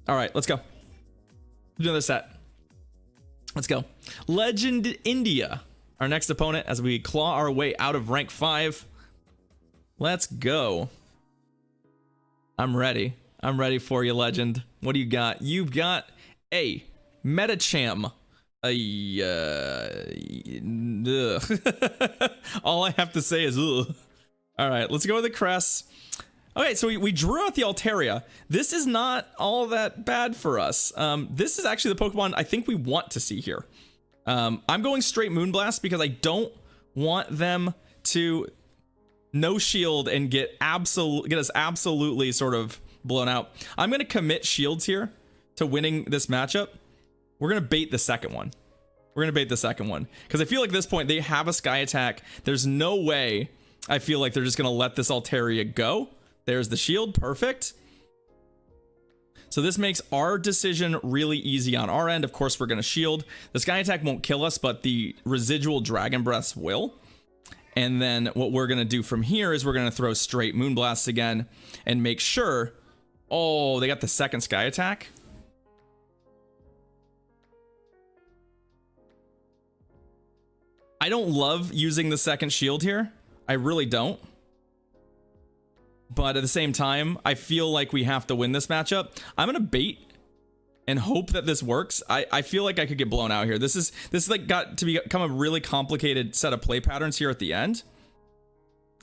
All right, let's go. Do another set. Let's go. Legend India, our next opponent as we claw our way out of rank 5. Let's go. I'm ready. I'm ready for you, Legend. What do you got? You've got a Metacham. All I have to say is ugh. All right, let's go with the Cress. Okay, so we drew out the Altaria. This is not all that bad for us. This is actually the Pokemon I think we want to see here. I'm going straight Moonblast because I don't want them to no shield and get us absolutely sort of blown out. I'm going to commit shields here to winning this matchup. We're going to bait the second one. We're going to bait the second one because I feel like at this point they have a Sky Attack. There's no way I feel like they're just going to let this Altaria go. There's the shield. Perfect. So this makes our decision really easy on our end. Of course, we're going to shield. The Sky Attack won't kill us, but the residual Dragon Breaths will. And then what we're going to do from here is we're going to throw straight Moonblasts again and make sure. Oh, they got the second Sky Attack. I don't love using the second shield here. I really don't. But at the same time, I feel like we have to win this matchup. I'm going to bait and hope that this works. I feel like I could get blown out here. This is like got to become a really complicated set of play patterns here at the end.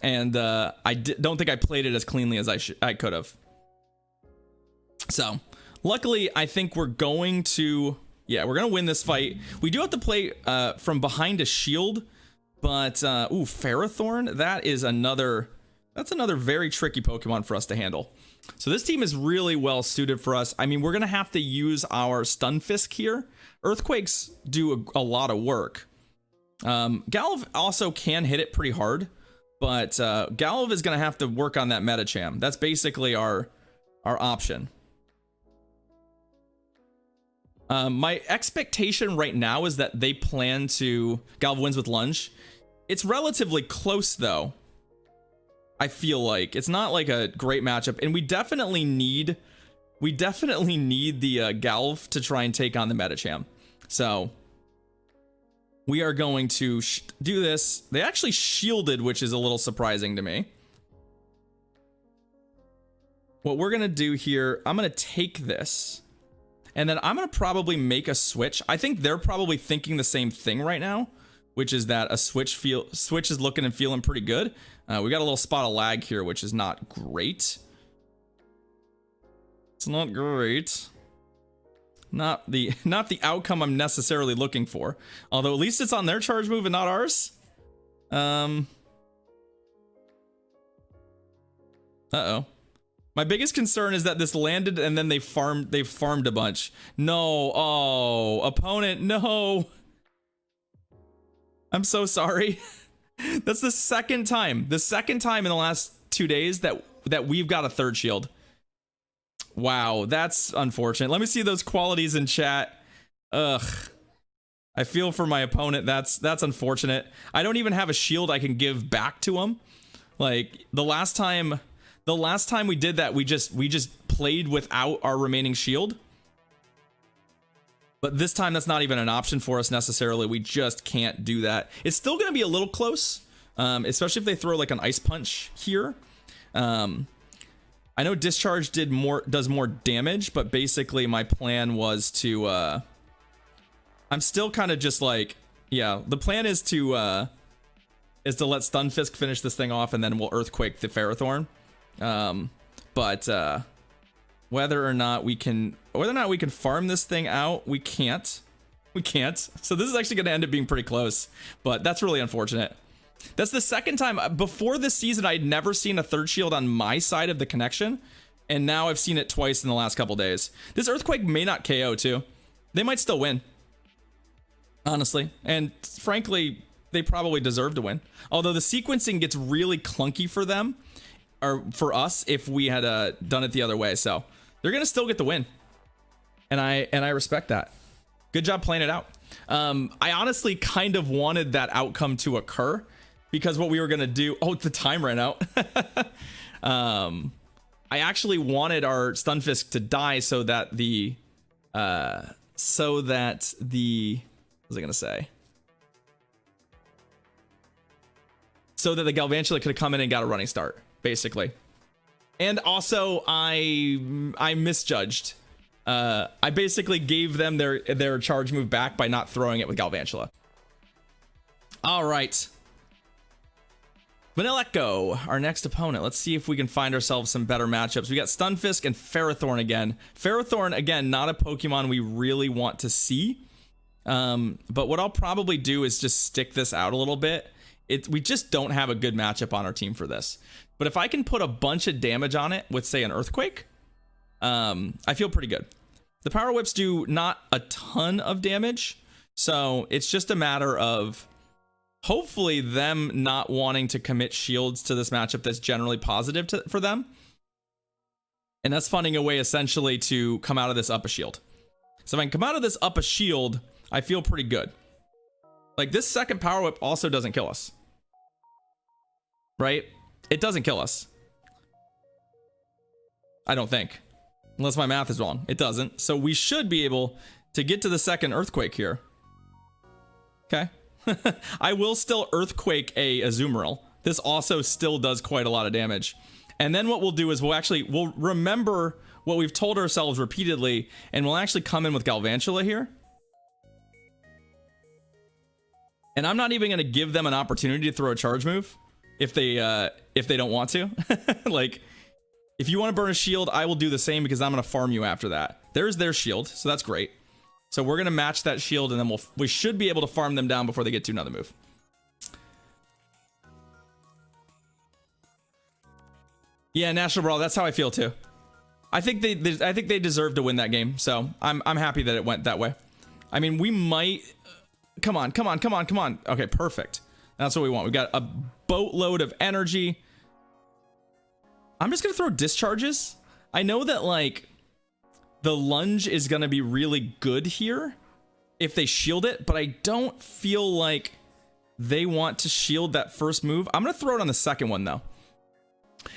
And don't think I played it as cleanly as I could have. So luckily, I think we're going to... Yeah, we're going to win this fight. We do have to play from behind a shield, but ooh, Ferrothorn, that's another very tricky Pokemon for us to handle. So this team is really well suited for us. I mean, we're going to have to use our Stunfisk here. Earthquakes do a lot of work. Galv also can hit it pretty hard, but Galv is going to have to work on that Metacham. That's basically our option. My expectation right now is that they plan to Galv wins with Lunge. It's relatively close though. I feel like it's not like a great matchup, and we definitely need the Galv to try and take on the Metacham. So we are going to do this. They actually shielded, which is a little surprising to me. What we're gonna do here, I'm gonna take this. And then I'm going to probably make a switch. I think they're probably thinking the same thing right now, which is that a switch is looking and feeling pretty good. We got a little spot of lag here, which is not great. It's not great. Not the outcome I'm necessarily looking for. Although at least it's on their charge move and not ours. Uh-oh. My biggest concern is that this landed and then they farmed a bunch. No. Oh, opponent, no. I'm so sorry. That's the second time in the last 2 days that we've got a third shield. Wow, that's unfortunate. Let me see those qualities in chat. Ugh. I feel for my opponent. That's unfortunate. I don't even have a shield I can give back to him. Like the last time we did that, we just played without our remaining shield. But this time that's not even an option for us necessarily. We just can't do that. It's still going to be a little close, especially if they throw like an Ice Punch here. I know Discharge does more damage, but basically my plan was to I'm still kind of just like, yeah, the plan is to let Stunfisk finish this thing off, and then we'll Earthquake the Ferrothorn. But whether or not we can farm this thing out, we can't. So this is actually going to end up being pretty close, but that's really unfortunate. That's the second time before this season I'd never seen a third shield on my side of the connection, and now I've seen it twice in the last couple days. This Earthquake may not KO too. They might still win, honestly, and frankly they probably deserve to win, although the sequencing gets really clunky for them, or for us, if we had done it the other way. So they're gonna still get the win, and I respect that. Good job playing it out. I honestly kind of wanted that outcome to occur, because what we were gonna do, oh, the time ran out. I I actually wanted our Stunfisk to die so that the what was I gonna say? So that the Galvantula could have come in and got a running start, basically. And also, I misjudged. I basically gave them their charge move back by not throwing it with Galvantula. All right. Vanilla Echo, our next opponent. Let's see if we can find ourselves some better matchups. We got Stunfisk and Ferrothorn again. Ferrothorn, again, not a Pokemon we really want to see. But what I'll probably do is just stick this out a little bit. We just don't have a good matchup on our team for this. But if I can put a bunch of damage on it with, say, an Earthquake, I feel pretty good. The Power Whips do not a ton of damage, so it's just a matter of hopefully them not wanting to commit shields to this matchup that's generally positive for them. And that's finding a way essentially to come out of this up a shield. So if I can come out of this up a shield, I feel pretty good. Like, this second Power Whip also doesn't kill us. Right? It doesn't kill us. I don't think. Unless my math is wrong. It doesn't. So we should be able to get to the second Earthquake here. Okay. I will still Earthquake a Azumarill. This also still does quite a lot of damage. And then what we'll do is we'll remember what we've told ourselves repeatedly, and we'll actually come in with Galvantula here. And I'm not even going to give them an opportunity to throw a charge move if they don't want to. Like, if you want to burn a shield, I will do the same because I'm going to farm you after that. There's their shield, so that's great. So we're going to match that shield, and then we should be able to farm them down before they get to another move. Yeah, National Brawl, that's how I feel too. I think they deserve to win that game, so I'm happy that it went that way. I mean, we might... Come on. Okay, perfect. That's what we want. We've got a boatload of energy. I'm just going to throw discharges. I know that, like, the lunge is going to be really good here if they shield it, but I don't feel like they want to shield that first move. I'm going to throw it on the second one, though,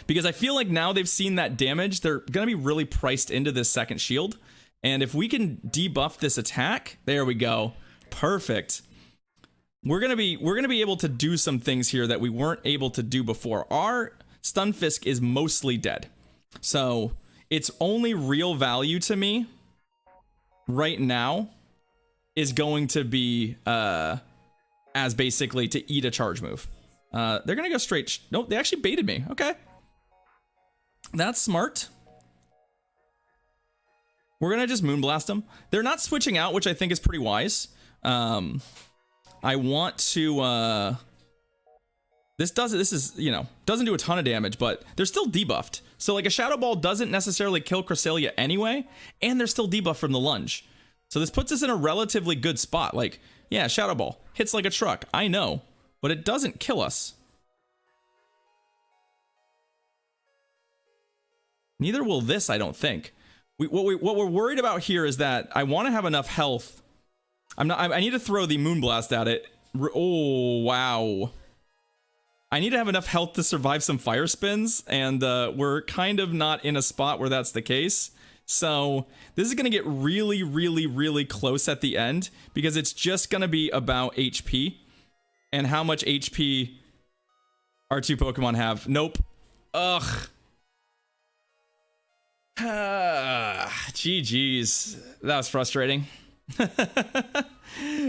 because I feel like now they've seen that damage, they're going to be really priced into this second shield. And if we can debuff this attack, there we go. Perfect. We're going to be able to do some things here that we weren't able to do before. Our Stunfisk is mostly dead. So its only real value to me right now is going to be as basically to eat a charge move. They're going to go straight. Nope, they actually baited me. Okay. That's smart. We're going to just Moonblast them. They're not switching out, which I think is pretty wise. I want to this is, you know, doesn't do a ton of damage, but they're still debuffed. So like a Shadow Ball doesn't necessarily kill Cresselia anyway, and they're still debuffed from the lunge. So this puts us in a relatively good spot. Like, yeah, Shadow Ball hits like a truck, I know, but it doesn't kill us. Neither will this, I don't think. What we're worried about here is that I want to have enough health. I need to throw the Moonblast at it. Oh, wow. I need to have enough health to survive some fire spins, and we're kind of not in a spot where that's the case. So this is going to get really, really, really close at the end, because it's just going to be about HP and how much HP our two Pokemon have. Nope. Ugh. GG's. That was frustrating.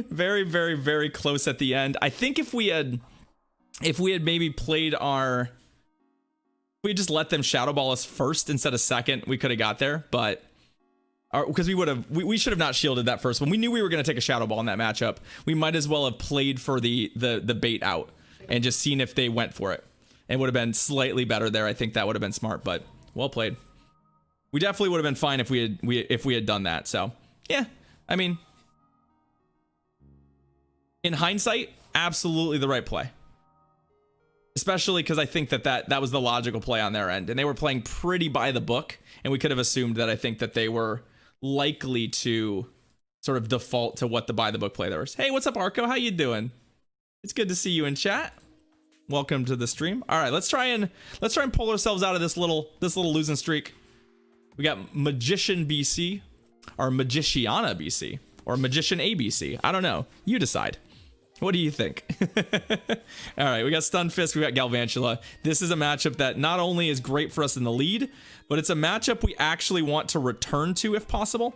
Very, very, very close at the end. I think if we had maybe played if we just let them Shadow Ball us first instead of second, we could have got there, but because we should have not shielded that first one. We knew we were going to take a Shadow Ball in that matchup. We might as well have played for the bait out and just seen if they went for it. It would have been slightly better there. I think that would have been smart, but well played. We definitely would have been fine if we had done that. So yeah, I mean, in hindsight, absolutely the right play. Especially because I think that was the logical play on their end, and they were playing pretty by the book, and we could have assumed that I think that they were likely to sort of default to what the by the book play there was. Hey, what's up, Arco? How you doing? It's good to see you in chat. welcome to the stream. All right, let's try and pull ourselves out of this little losing streak. We got Magician BC, or Magiciana BC, or Magician ABC. I don't know. You decide. What do you think? All right, we got Stunfisk, we got Galvantula. This is a matchup that not only is great for us in the lead, but it's a matchup we actually want to return to if possible.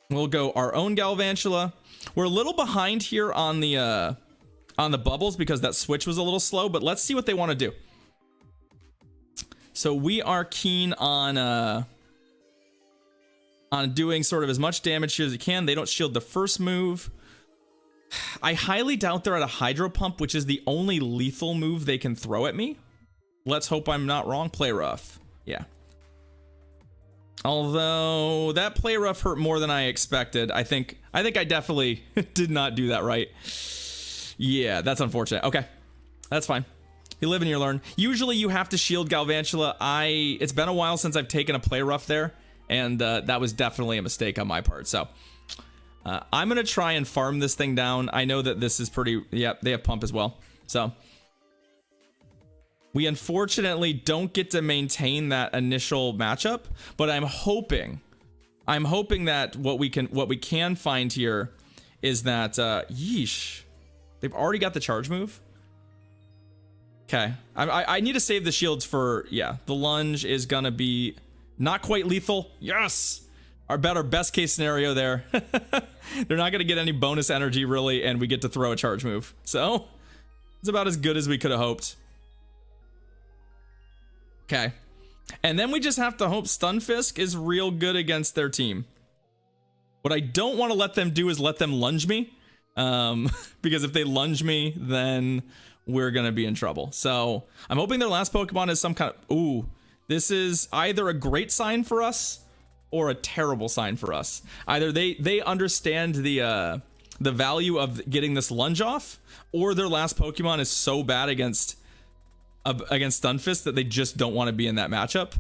We'll go our own Galvantula. We're a little behind here on the bubbles because that switch was a little slow, but let's see what they want to do. So we are keen on doing sort of as much damage here as you can. They don't shield the first move. I highly doubt they're at a Hydro Pump, which is the only lethal move they can throw at me. Let's hope I'm not wrong. Play rough. Yeah. Although that play rough hurt more than I expected. I think I definitely did not do that right. Yeah, that's unfortunate. Okay. That's fine. You live and you learn. Usually you have to shield Galvantula. It's been a while since I've taken a play rough there. And that was definitely a mistake on my part. So I'm going to try and farm this thing down. I know that this is pretty... Yep, they have pump as well. So we unfortunately don't get to maintain that initial matchup. But I'm hoping that what we can find here is that... yeesh. They've already got the charge move. Okay. I need to save the shields for... Yeah, the lunge is going to be... Not quite lethal. Yes! Our best case scenario there. They're not going to get any bonus energy, really, and we get to throw a charge move. So, it's about as good as we could have hoped. Okay. And then we just have to hope Stunfisk is real good against their team. What I don't want to let them do is let them lunge me. Because if they lunge me, then we're going to be in trouble. So, I'm hoping their last Pokemon is some kind of... Ooh. This is either a great sign for us or a terrible sign for us. Either they understand the value of getting this lunge off, or their last Pokemon is so bad against Stunfisk that they just don't want to be in that matchup.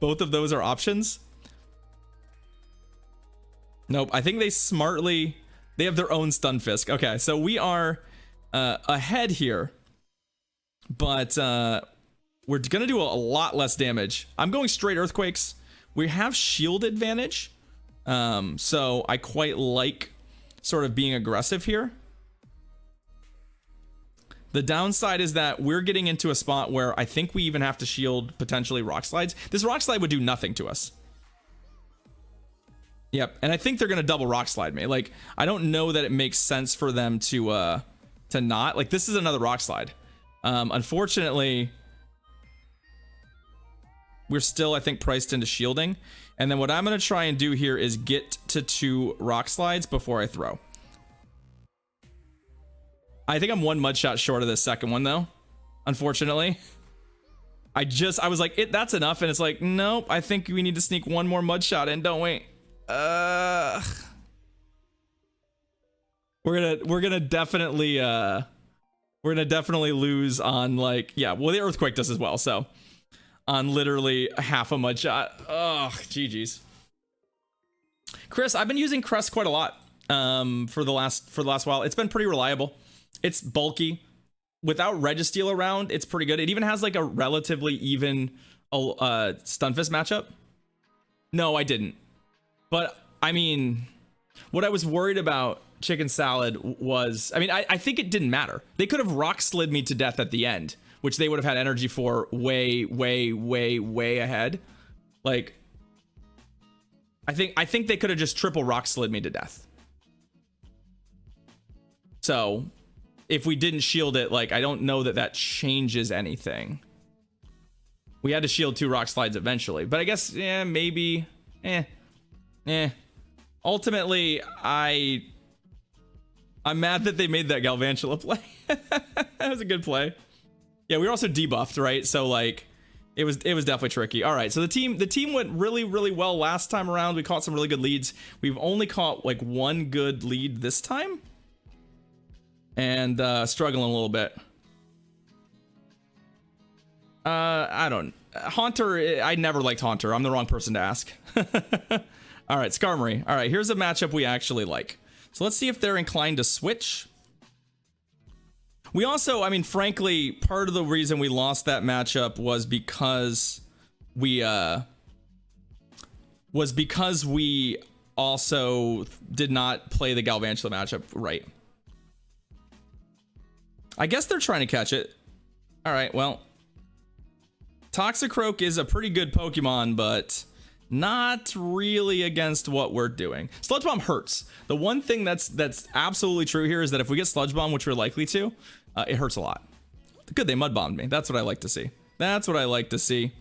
Both of those are options. Nope, I think they have their own Stunfisk. Okay, so we are ahead here, but we're gonna do a lot less damage. I'm going straight Earthquakes. We have shield advantage, so I quite like sort of being aggressive here. The downside is that we're getting into a spot where I think we even have to shield potentially Rock Slides. This Rock Slide would do nothing to us. Yep, and I think they're gonna double Rock Slide me. Like, I don't know that it makes sense for them to not. Like, this is another Rock Slide. Unfortunately, we're still, I think, priced into shielding. And then what I'm going to try and do here is get to 2 Rock Slides before I throw. I think I'm 1 mud shot short of this second one, though. Unfortunately. I was like, that's enough. And it's like, nope, I think we need to sneak 1 more mud shot in, don't we? We're gonna definitely lose on, like, yeah, well, the Earthquake does as well, so... On literally half a mud shot. Oh, GG's. Chris, I've been using Crest quite a lot for the last while. It's been pretty reliable. It's bulky. Without Registeel around, it's pretty good. It even has like a relatively even Stunfisk matchup. No, I didn't. But I mean, what I was worried about Chicken Salad was, I mean, I think it didn't matter. They could have rock slid me to death at the end, which they would have had energy for way ahead. Like, I think they could have just triple rock slid me to death. So, if we didn't shield it, like, I don't know that changes anything. We had to shield 2 rock slides eventually, but I guess, yeah, maybe, Ultimately, I'm mad that they made that Galvantula play. That was a good play. Yeah, we were also debuffed, right? So like, it was definitely tricky. All right, so the team went really well last time around. We caught some really good leads. We've only caught like 1 good lead this time, and struggling a little bit. I don't. Haunter. I never liked Haunter. I'm the wrong person to ask. All right, Skarmory. All right, here's a matchup we actually like. So let's see if they're inclined to switch. We also, I mean, frankly, part of the reason we lost that matchup was because we also did not play the Galvantula matchup right. I guess they're trying to catch it. All right, well, Toxicroak is a pretty good Pokemon, but not really against what we're doing. Sludge Bomb hurts. The one thing that's absolutely true here is that if we get Sludge Bomb, which we're likely to, it hurts a lot. Good, they Mud Bombed me. That's what I like to see. That's what I like to see.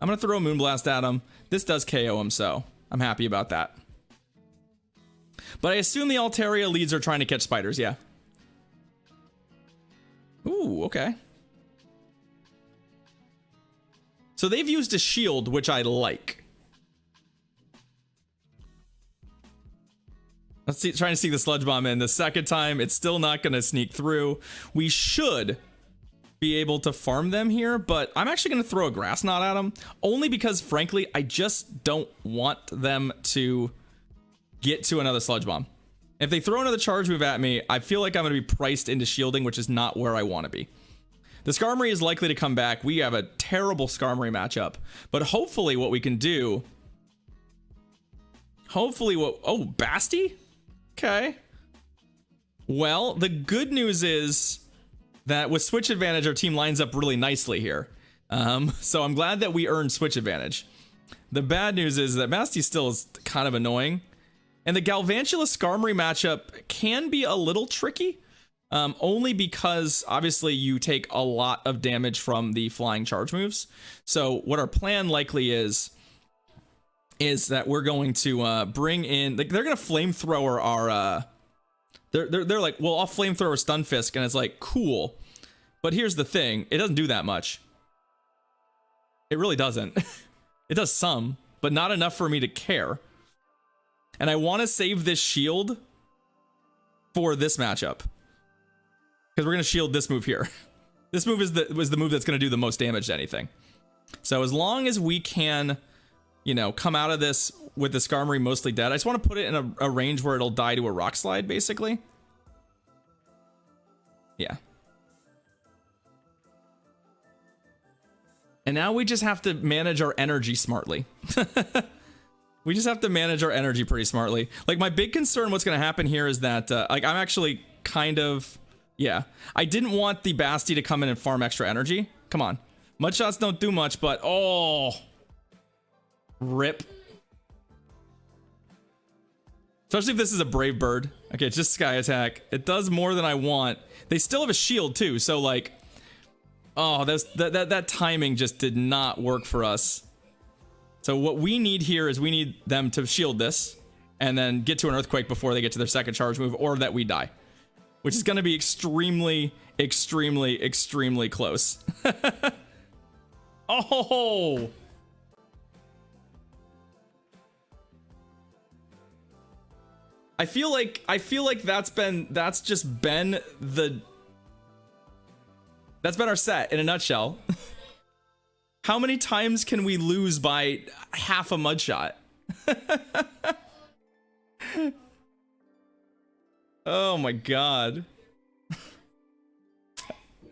I'm gonna throw a Moonblast at him. This does KO him, so I'm happy about that. But I assume the Altaria leads are trying to catch spiders, yeah. Ooh, okay. So they've used a shield, which I like. Let's see, trying to sneak the Sludge Bomb in. The second time, it's still not going to sneak through. We should be able to farm them here, but I'm actually going to throw a Grass Knot at them, only because, frankly, I just don't want them to get to another Sludge Bomb. If they throw another charge move at me, I feel like I'm going to be priced into shielding, which is not where I want to be. The Skarmory is likely to come back. We have a terrible Skarmory matchup, but hopefully what we can do... Hopefully what... Oh, Basti? Okay. Well, the good news is that with Switch Advantage, our team lines up really nicely here. So I'm glad that we earned Switch Advantage. The bad news is that Basti still is kind of annoying. And the Galvantula Skarmory matchup can be a little tricky. Only because, obviously, you take a lot of damage from the flying charge moves. So what our plan likely is that we're going to bring in, like, they're going to flamethrower our they're like, well, I'll flamethrower Stunfisk, and it's like, cool, but here's the thing, it doesn't do that much. It really doesn't. It does some, but not enough for me to care. And I want to save this shield for this matchup, because we're going to shield this move here. This move was the move that's going to do the most damage to anything. So as long as we can, you know, come out of this with the Skarmory mostly dead. I just want to put it in a range where it'll die to a Rock Slide, basically. Yeah. And now we just have to manage our energy smartly. We just have to manage our energy pretty smartly. Like, my big concern, what's going to happen here is that, like, I'm actually kind of... Yeah. I didn't want the Basti to come in and farm extra energy. Come on. Mud Shots don't do much, but... Oh... Rip. Especially if this is a Brave Bird. Okay, it's just Sky Attack. It does more than I want. They still have a shield too, so like... Oh, that timing just did not work for us. So what we need here is we need them to shield this, and then get to an Earthquake before they get to their second charge move, or that we die. Which is going to be extremely, extremely, extremely close. Oh! I feel like that's been our set in a nutshell. How many times can we lose by half a Mud Shot? Oh my god.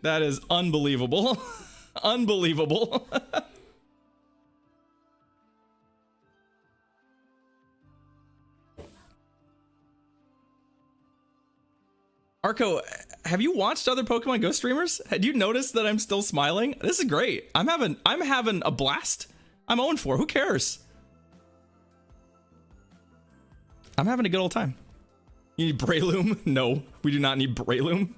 That is unbelievable. Unbelievable. Arco, have you watched other Pokemon Go streamers? Do you notice that I'm still smiling? This is great. I'm having a blast. I'm 0-4. Who cares? I'm having a good old time. You need Breloom? No, we do not need Breloom.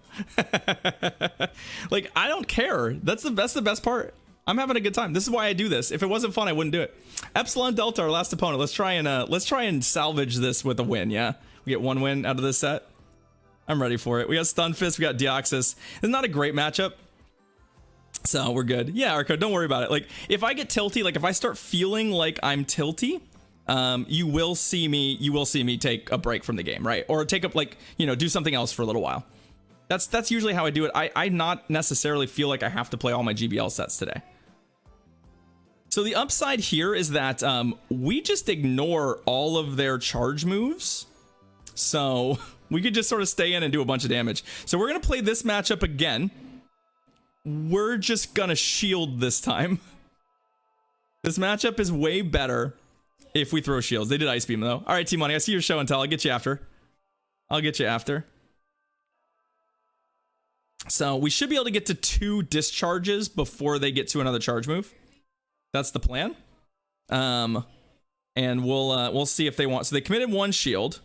Like, I don't care. That's the best part. I'm having a good time. This is why I do this. If it wasn't fun, I wouldn't do it. Epsilon Delta, our last opponent. Let's try and salvage this with a win. Yeah, we get one win out of this set. I'm ready for it. We got Stunfisk, we got Deoxys. It's not a great matchup, so we're good. Yeah, Arco, don't worry about it. Like, if I get tilty, like if I start feeling like I'm tilty, you will see me take a break from the game, right? Or take up, like, you know, do something else for a little while. That's usually how I do it. I not necessarily feel like I have to play all my GBL sets today. So the upside here is that we just ignore all of their charge moves. So we could just sort of stay in and do a bunch of damage. So we're going to play this matchup again. We're just going to shield this time. This matchup is way better if we throw shields. They did Ice Beam, though. All right, T-Money, I see your show and tell. I'll get you after. I'll get you after. So we should be able to get to 2 discharges before they get to another charge move. That's the plan. And we'll see if they want. So they committed 1 shield.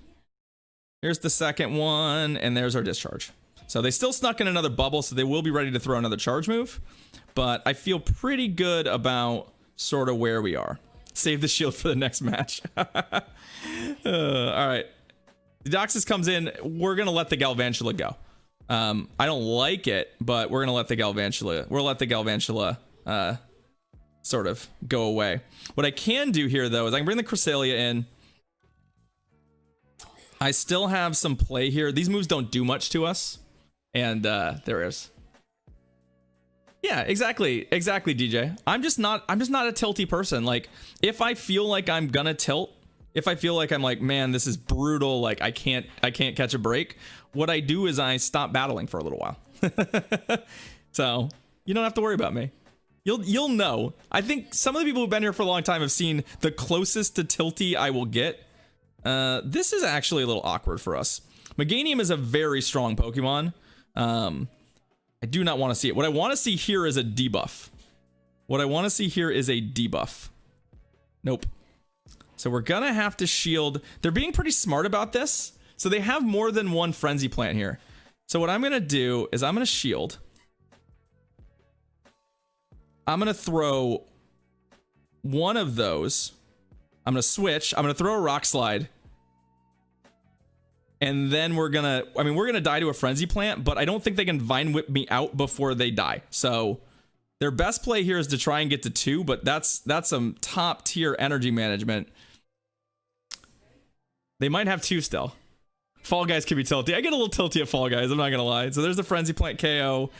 Here's the second one, and there's our discharge. So they still snuck in another bubble, so they will be ready to throw another charge move. But I feel pretty good about sort of where we are. Save the shield for the next match. All right. The Deoxys comes in. We're going to let the Galvantula go. I don't like it, but we're going to let the Galvantula... We'll let the Galvantula sort of go away. What I can do here, though, is I can bring the Cresselia in. I still have some play here. These moves don't do much to us. And there is. Yeah, exactly, DJ. I'm just not a tilty person. Like, if I feel like I'm gonna tilt, if I feel like I'm like, man, this is brutal, like I can't catch a break, what I do is I stop battling for a little while. So you don't have to worry about me. You'll know. I think some of the people who've been here for a long time have seen the closest to tilty I will get. This is actually a little awkward for us. Meganium is a very strong Pokemon. I do not want to see it. What I want to see here is a debuff. Nope. So we're gonna have to shield. They're being pretty smart about this. So they have more than 1 Frenzy Plant here. So what I'm gonna do is I'm gonna shield. I'm gonna throw 1 of those. I'm gonna switch. I'm gonna throw a Rock Slide. And then we're gonna die to a Frenzy Plant, but I don't think they can Vine Whip me out before they die. So their best play here is to try and get to 2, but that's some top tier energy management. They might have 2 still. Fall Guys can be tilty. I get a little tilty at Fall Guys, I'm not gonna lie. So there's the Frenzy Plant KO.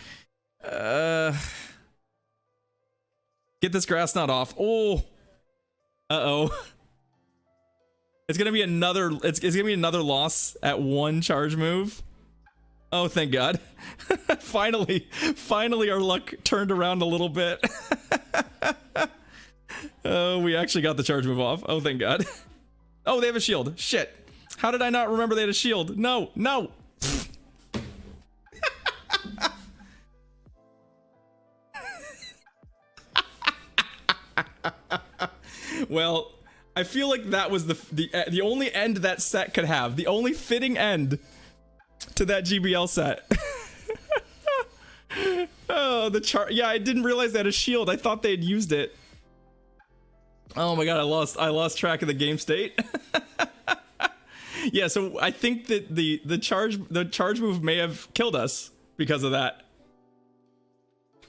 Get this Grass Knot off. Oh. Uh-oh. It's gonna be another loss at 1 charge move. Oh, thank God. Finally our luck turned around a little bit. Oh, we actually got the charge move off. Oh, thank God. Oh, they have a shield. Shit. How did I not remember they had a shield? No. Well, I feel like that was the only end that set could have. The only fitting end to that GBL set. Oh, yeah, I didn't realize they had a shield. I thought they had used it. Oh my God, I lost track of the game state. Yeah, so I think that the charge move may have killed us because of that.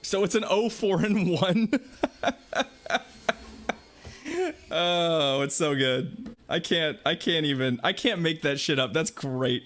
So it's an 0-4-1. Oh, it's so good. I can't make that shit up. That's great.